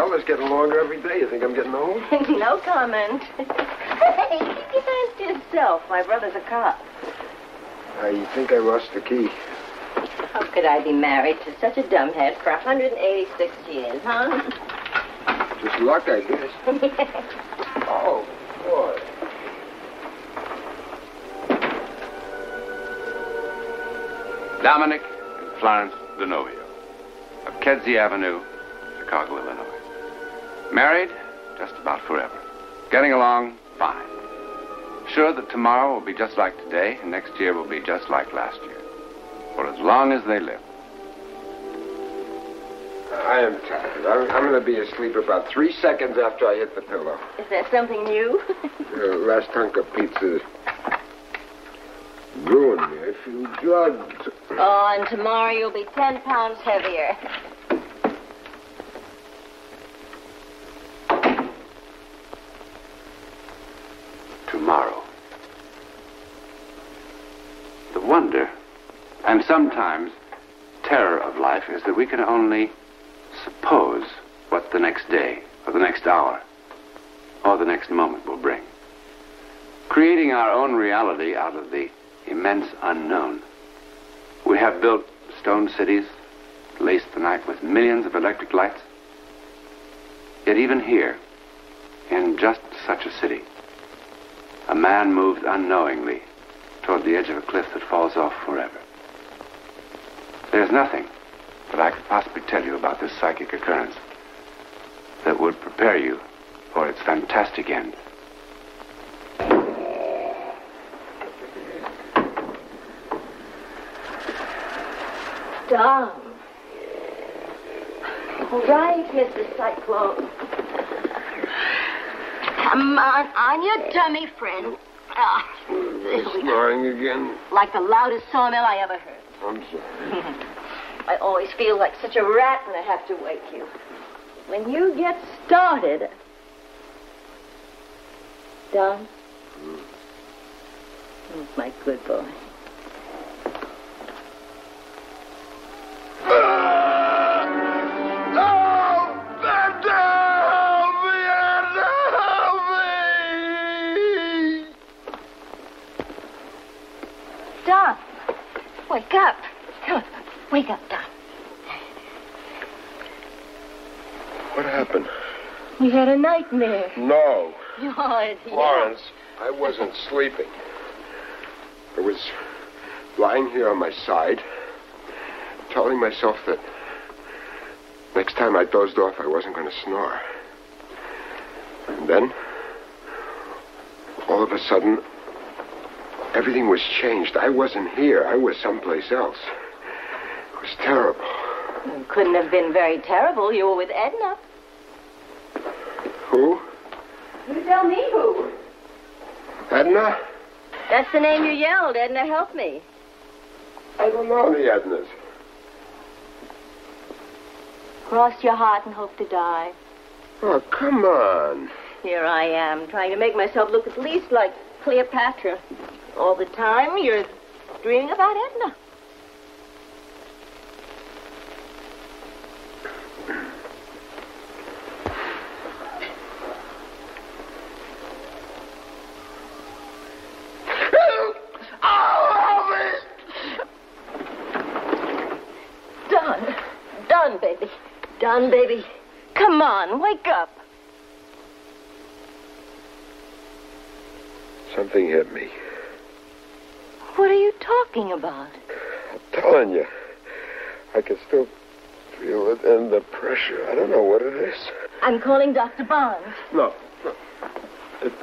Elder's getting longer every day. You think I'm getting old? No comment. Hey, keep your hands to yourself. My brother's a cop. I think I lost the key. How could I be married to such a dumbhead for 186 years, huh? Just luck, I guess. Oh, boy. Dominic and Florence Denovio of Kedzie Avenue, Chicago, Illinois. Married just about forever. Getting along fine. Sure that tomorrow will be just like today, and next year will be just like last year. For as long as they live. I am tired. I'm going to be asleep about 3 seconds after I hit the pillow. Is there something new? The last hunk of pizza ruined me. I feel drugged. Oh, and tomorrow you'll be 10 pounds heavier. Tomorrow. The wonder, and sometimes terror of life, is that we can only suppose what the next day, or the next hour, or the next moment will bring. Creating our own reality out of the immense unknown. We have built stone cities, laced the night with millions of electric lights. Yet even here, in just such a city, a man moves unknowingly toward the edge of a cliff that falls off forever. There's nothing that I could possibly tell you about this psychic occurrence that would prepare you for its fantastic end. Dom. Right, Mr. Cyclone. Come on your tummy, friend. Snoring again? Like the loudest sawmill I ever heard. I'm sorry. I always feel like such a rat when I have to wake you. When you get started... Don? Oh, my good boy. Don, wake up. Come on, wake up, Don. What happened? You had a nightmare. No. Florence, I wasn't sleeping. I was lying here on my side, telling myself that next time I dozed off, I wasn't going to snore. And then, all of a sudden, everything was changed. I wasn't here. I was someplace else. It was terrible. It couldn't have been very terrible. You were with Edna. Who? You tell me who. Edna? That's the name you yelled. Edna, help me. I don't know the Ednas. Cross your heart and hope to die. Oh, come on. Here I am, trying to make myself look at least like Cleopatra. All the time, you're dreaming about Edna. Don, baby. Come on, wake up. Something hit me. What are you talking about? I'm telling you. I can still feel it in the pressure. I don't know what it is. I'm calling Dr. Barnes. No. It's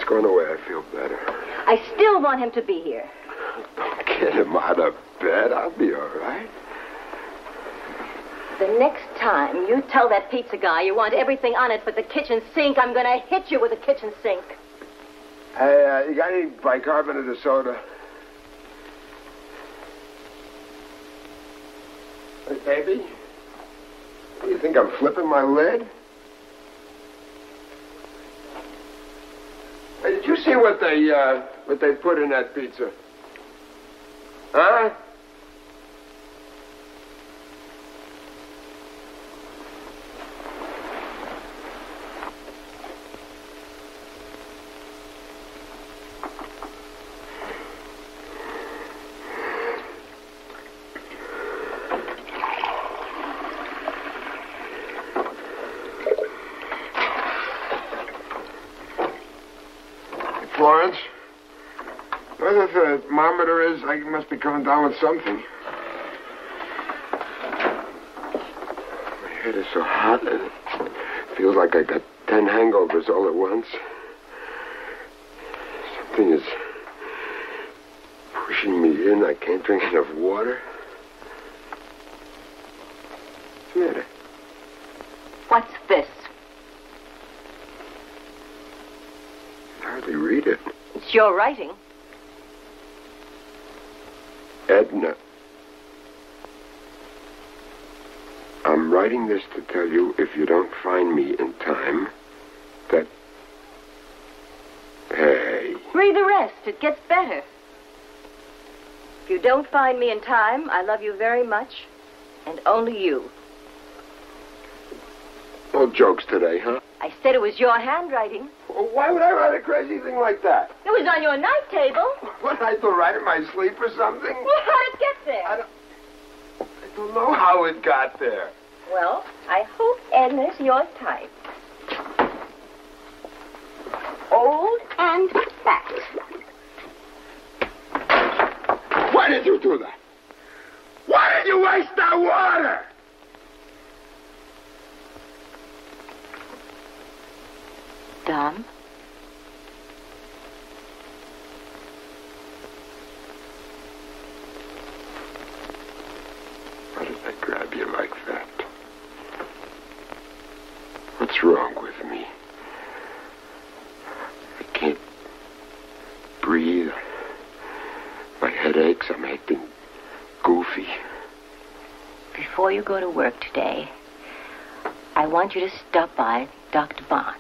going away. I feel better. I still want him to be here. Don't get him out of bed. I'll be all right. The next time you tell that pizza guy you want everything on it but the kitchen sink, I'm going to hit you with a kitchen sink. Hey, you got any bicarbonate of soda? Hey, baby? Do you think I'm flipping my lid? Hey, did you see what they put in that pizza? Huh? Florence. Whatever the thermometer is, I must be coming down with something. My head is so hot, and it feels like I got 10 hangovers all at once. Something is pushing me in. I can't drink enough water. What's the matter? What's this? I can hardly read it. It's your writing. Edna. I'm writing this to tell you if you don't find me in time, that... Hey. Read the rest. It gets better. If you don't find me in time, I love you very much, and only you. No jokes today, huh? I said it was your handwriting. Well, why would I write a crazy thing like that? It was on your night table. What, I to write in my sleep or something? Well, how did it get there? I don't know how it got there. Well, I hope Edna's your type. Old and fat. Why did you do that? Why did you waste that water? Dom? Why did I grab you like that? What's wrong with me? I can't breathe. My head aches. I'm acting goofy. Before you go to work today, I want you to stop by Dr. Barnes.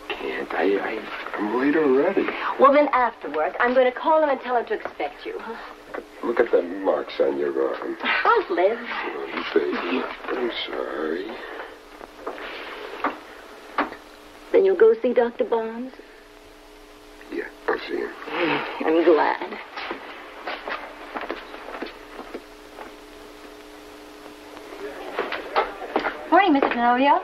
Can't. I'm late already. Well, then after work, I'm going to call him and tell him to expect you. Look at the marks on your arm. I'll live. Oh, baby. I'm sorry. Then you'll go see Dr. Barnes? Yeah, I'll see him. I'm glad. Morning, Mr. Denovio.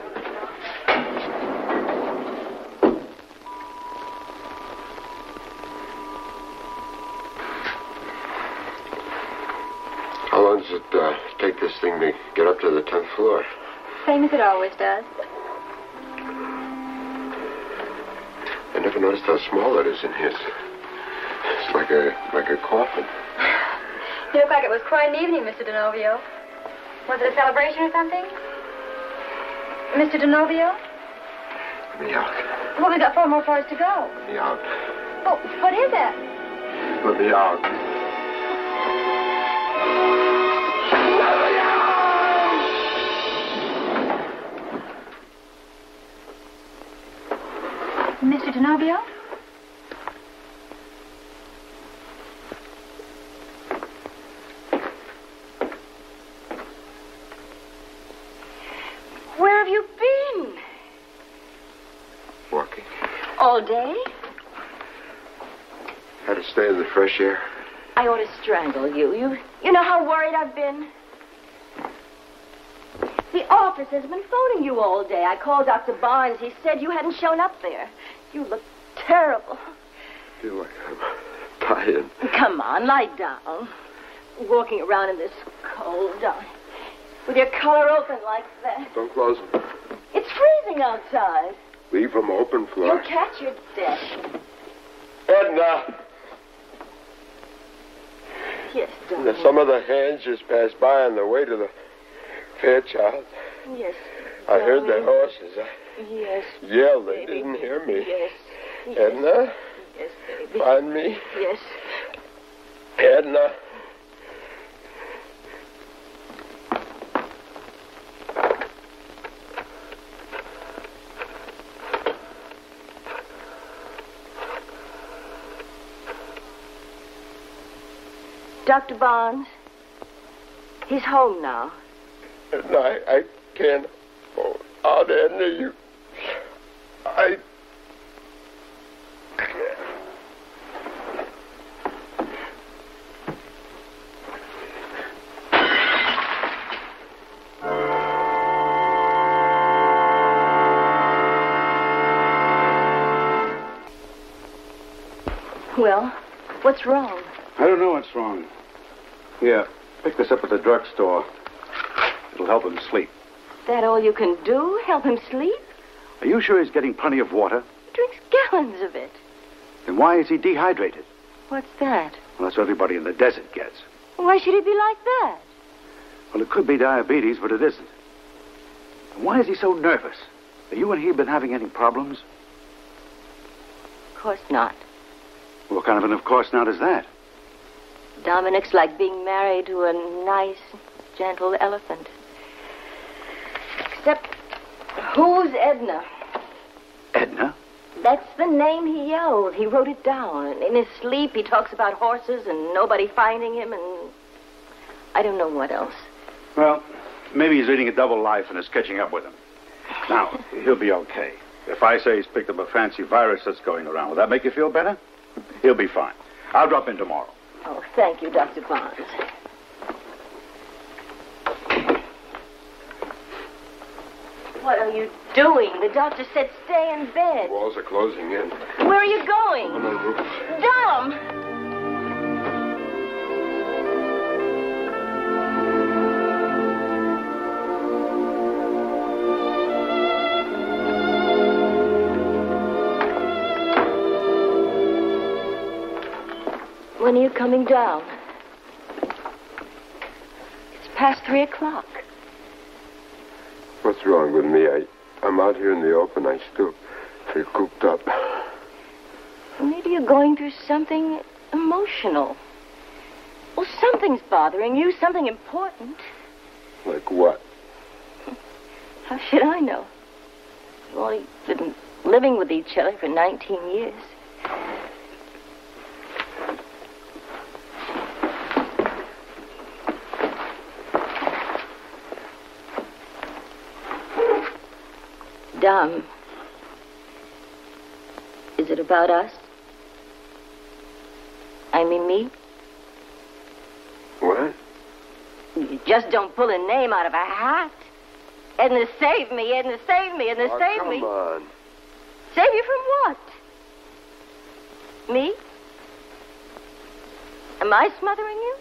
How long does it take this thing to get up to the 10th floor? Same as it always does. I never noticed how small it is in here. It's like a coffin. You look like it was quite an evening, Mr. Denovio. Was it a celebration or something? Mr. Denovio? Let me out. Well, we've got 4 more floors to go. Let me out. Oh, what is it? Let me out. Let me out! Mr. Denovio? Where have you been? Walking. All day? Had to stay in the fresh air. I ought to strangle you. You know how worried I've been? The office has been phoning you all day. I called Dr. Barnes. He said you hadn't shown up there. You look terrible. I feel like I'm dying. Come on, lie down. Walking around in this cold, with your collar open like that. Don't close them. It's freezing outside. Leave them open, Flora. You'll catch your death. Edna! Yes, darling. Some of the hands just passed by on the way to the Fairchild. Yes. I heard the darling. horses. Yes. Yell, they baby. didn't hear me. Yes. Edna, Yes, baby. find me. Yes. Edna. Dr. Barnes, he's home now. Edna, I can't hold out, Edna. I... Well, what's wrong? I don't know what's wrong. Here, pick this up at the drugstore. It'll help him sleep. Is that all you can do? Help him sleep? Are you sure he's getting plenty of water? He drinks gallons of it. Then why is he dehydrated? What's that? Well, that's what everybody in the desert gets. Why should he be like that? Well, it could be diabetes, but it isn't. And why is he so nervous? Have you and he been having any problems? Of course not. What kind of course not is that? Dominic's like being married to a nice, gentle elephant. Except, who's Edna? Edna? That's the name he yelled. He wrote it down. And in his sleep, he talks about horses and nobody finding him and I don't know what else. Well, maybe he's leading a double life and is catching up with him. Now, he'll be okay. If I say he's picked up a fancy virus that's going around, will that make you feel better? He'll be fine. I'll drop in tomorrow. Oh, thank you, Dr. Barnes. What are you doing? The doctor said stay in bed. The walls are closing in. Where are you going? On the roof. Dom! When are you coming down? It's past 3 o'clock. What's wrong with me? I'm out here in the open. I still feel cooped up. Maybe you're going through something emotional. Well, something's bothering you, something important. Like what? How should I know? We've only been living with each other for 19 years. Dom, is it about us? I mean me? What? You just don't pull a name out of a hat. Edna saved me, Edna saved me, Edna saved me. Come on. Save you from what? Me? Am I smothering you?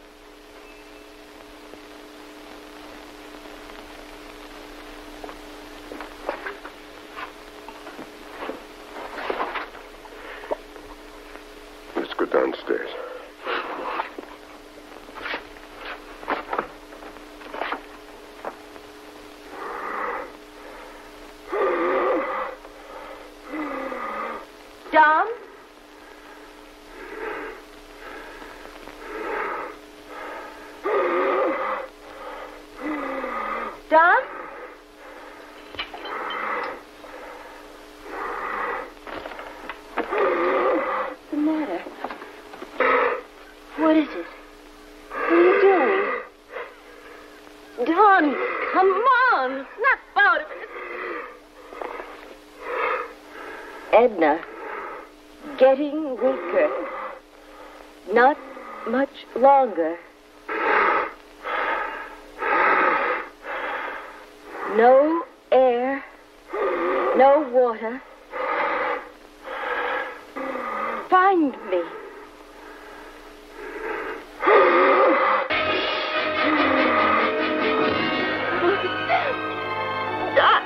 Let's go downstairs. Dom? Dom? What's the matter? What is it? What are you doing? Dom, come on. Snap out of it. Edna. Getting weaker. Not much longer. No air. No water. Find me. Dom!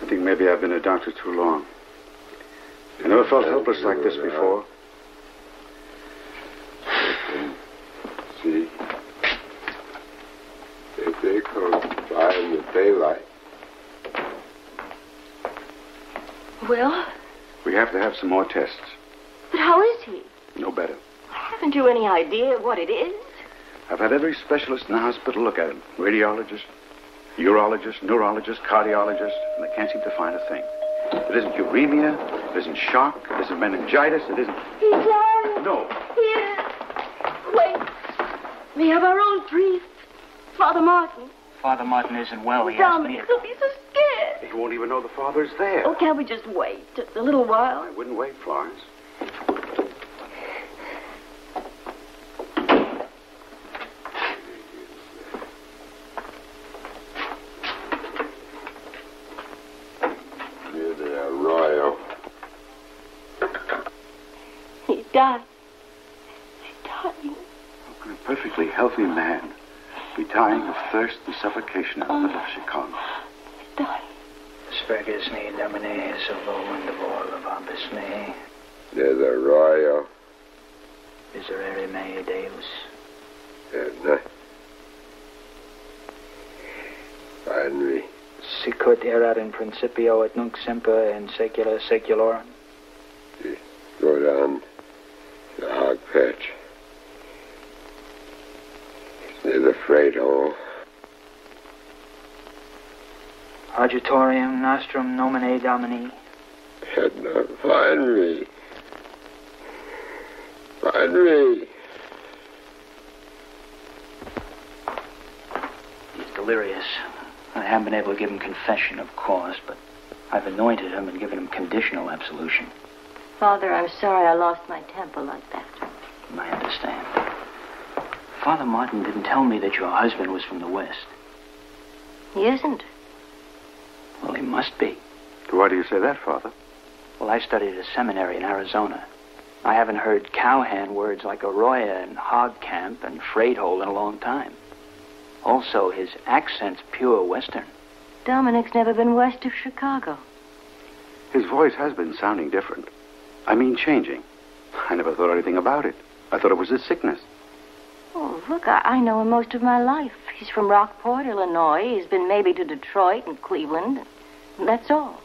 I think maybe I've been a doctor too long. I never felt helpless like this before. See? If they come by in the daylight. Well, We have to have some more tests. but how is he? No better. Haven't you any idea what it is? I've had every specialist in the hospital look at him. Radiologist, urologist, neurologist, cardiologist, and they can't seem to find a thing. It isn't uremia, it isn't shock, it isn't meningitis, it isn't... He's alive. No. Here. Wait. We have our own priest, Father Martin. Father Martin isn't well. He asked me Dominic, to... he'll be so scared. He won't even know the father's there. Oh, can't we just wait just a little while? I wouldn't wait, Florence. He's dying. He's dying. How can a perfectly healthy man be dying of thirst and suffocation in the middle of Chicago? He's dying. Spergus me domine solo in the vol of ambis me. There's a royal. Miserere mei Deus. Edna. Finally. Sicut erat in principio et nunc semper in saecula saeculorum. Go down the hog patch. It's near the freight hole. Agitorium nostrum nomine Domini. Edna, find me. Find me. He's delirious. I haven't been able to give him confession, of course, but I've anointed him and given him conditional absolution. Father, I'm sorry I lost my temper like that. I understand. Father Martin didn't tell me that your husband was from the West. He isn't. Well, he must be. Why do you say that, Father? Well, I studied at a seminary in Arizona. I haven't heard cowhand words like arroyo and hog camp and freight hole in a long time. Also, his accent's pure Western. Dominic's never been west of Chicago. His voice has been sounding different. I mean, changing. I never thought anything about it. I thought it was his sickness. Oh, look, I know him most of my life. He's from Rockport, Illinois. He's been maybe to Detroit and Cleveland. And that's all.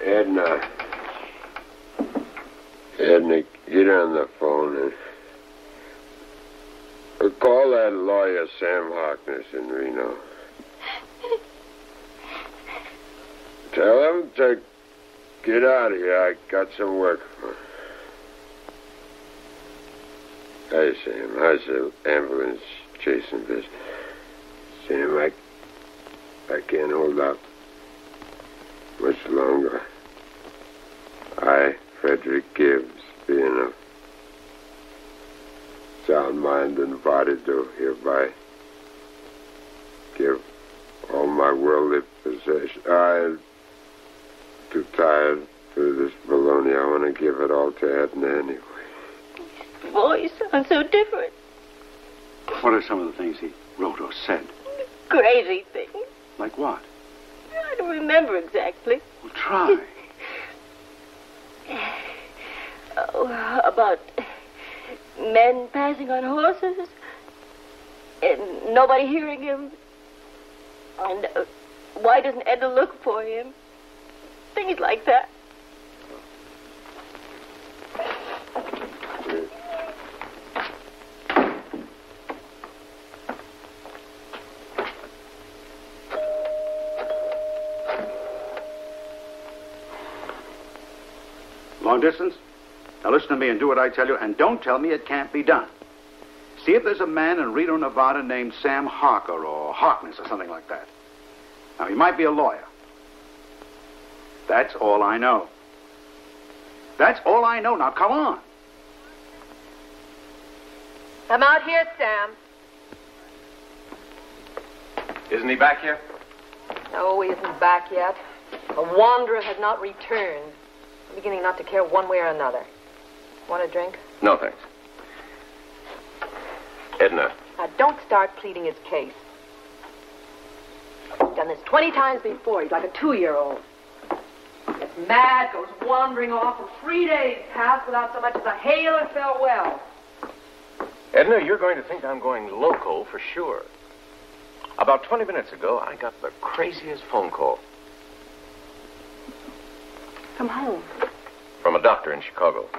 Edna. Edna, get on the phone and call that lawyer Sam Harkness in Reno. Tell him to get out of here. I got some work for him. Hey, Sam. How's the ambulance chasing business? Sam, I can't hold up much longer. I, Frederick Gibbs, being of sound mind and body, do hereby give all my worldly possessions. I'm too tired for this baloney. I want to give it all to Edna anyway. His voice sounds so different. What are some of the things he wrote or said? Crazy things. Like what? I don't remember exactly. Well, try. Oh, about men passing on horses and nobody hearing him. And why doesn't Edna look for him? Things like that. Long distance? Now listen to me and do what I tell you, and don't tell me it can't be done. See if there's a man in Reno, Nevada named Sam Harker or Harkness or something like that. Now, he might be a lawyer. That's all I know. That's all I know. Now, come on. I'm out here, Sam. Isn't he back here? No, he isn't back yet. The wanderer has not returned. I'm beginning not to care one way or another. Want a drink? No, thanks. Edna. Now, don't start pleading his case. He's done this 20 times before. He's like a 2-year-old. Gets mad, goes wandering off, and 3 days pass without so much as a hail or farewell. Edna, you're going to think I'm going loco for sure. About 20 minutes ago, I got the craziest phone call. From whom? From a doctor in Chicago.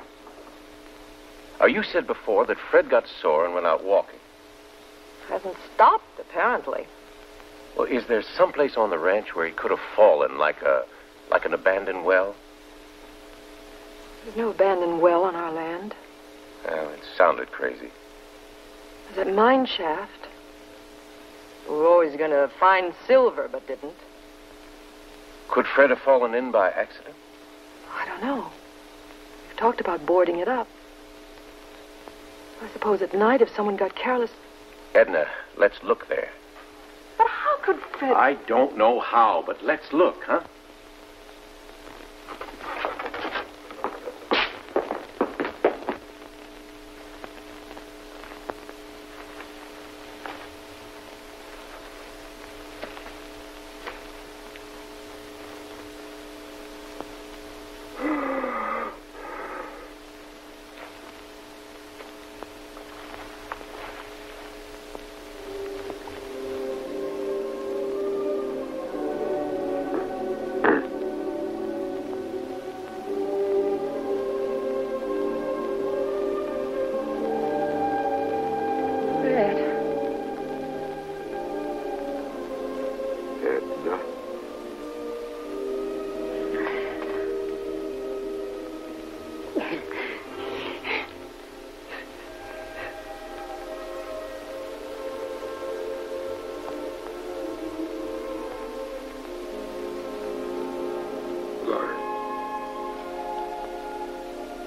Now, you said before that Fred got sore and went out walking. Hasn't stopped, apparently. Well, is there someplace on the ranch where he could have fallen, like an abandoned well? There's no abandoned well on our land. Well, it sounded crazy. There's that mine shaft. We were always going to find silver, but didn't. Could Fred have fallen in by accident? I don't know. We've talked about boarding it up. I suppose at night, if someone got careless, Edna, let's look there. But how could Fred... I don't know how, but let's look, huh?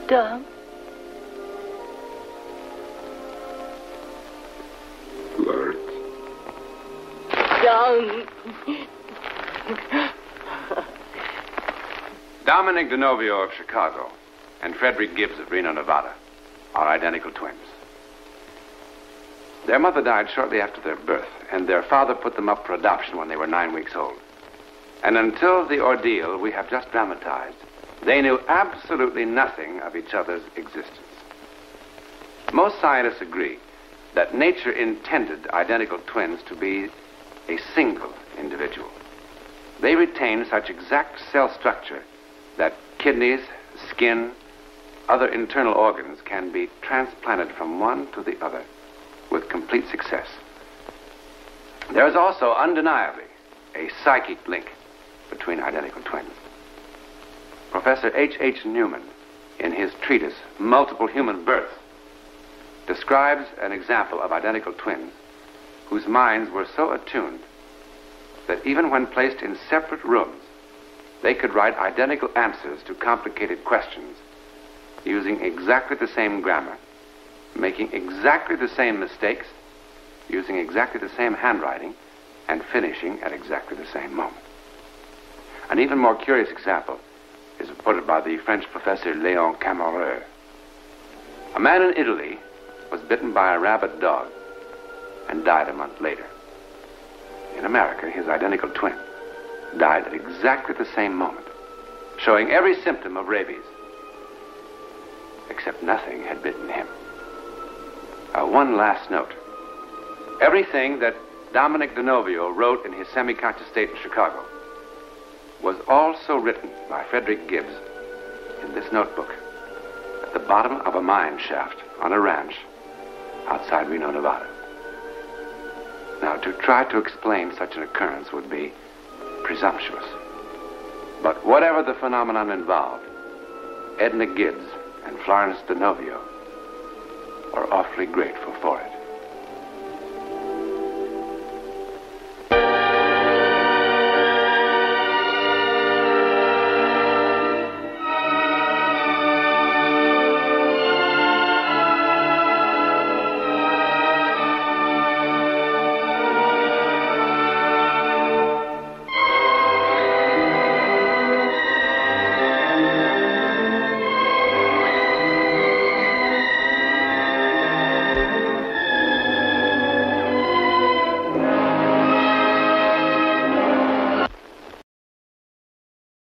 Dom? Lawrence. Dom. Dominic DeNovio of Chicago and Frederick Gibbs of Reno, Nevada are identical twins. Their mother died shortly after their birth, and their father put them up for adoption when they were 9 weeks old. And until the ordeal we have just dramatized, they knew absolutely nothing of each other's existence. Most scientists agree that nature intended identical twins to be a single individual. They retain such exact cell structure that kidneys, skin, other internal organs can be transplanted from one to the other with complete success. There is also undeniably a psychic link between identical twins. Professor H.H. Newman, in his treatise, Multiple Human Births, describes an example of identical twins whose minds were so attuned that even when placed in separate rooms, they could write identical answers to complicated questions using exactly the same grammar, making exactly the same mistakes, using exactly the same handwriting, and finishing at exactly the same moment. An even more curious example is reported by the French professor Léon Camereux. A man in Italy was bitten by a rabid dog and died a month later. In America, his identical twin died at exactly the same moment, showing every symptom of rabies, except nothing had bitten him. One last note. Everything that Dominic DeNovio wrote in his semi-conscious state in Chicago was also written by Frederick Gibbs in this notebook at the bottom of a mine shaft on a ranch outside Reno, Nevada. Now, to try to explain such an occurrence would be presumptuous. But whatever the phenomenon involved, Edna Gibbs and Florence DeNovio are awfully grateful for it.